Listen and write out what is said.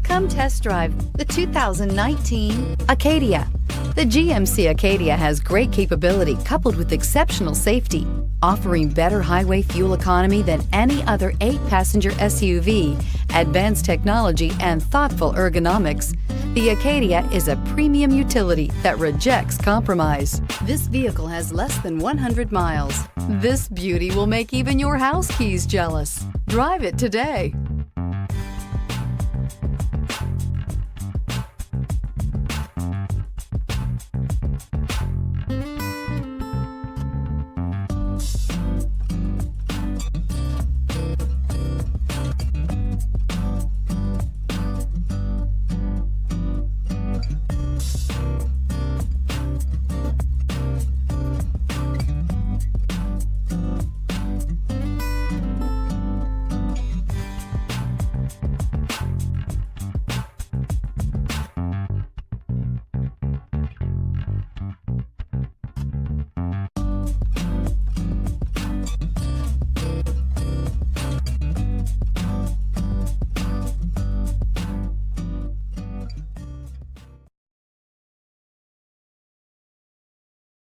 Come test drive the 2019 Acadia. The GMC Acadia has great capability coupled with exceptional safety, offering better highway fuel economy than any other 8-passenger SUV, advanced technology, and thoughtful ergonomics. The Acadia is a premium utility that rejects compromise. This vehicle has less than 100 miles. This beauty will make even your house keys jealous. Drive it today.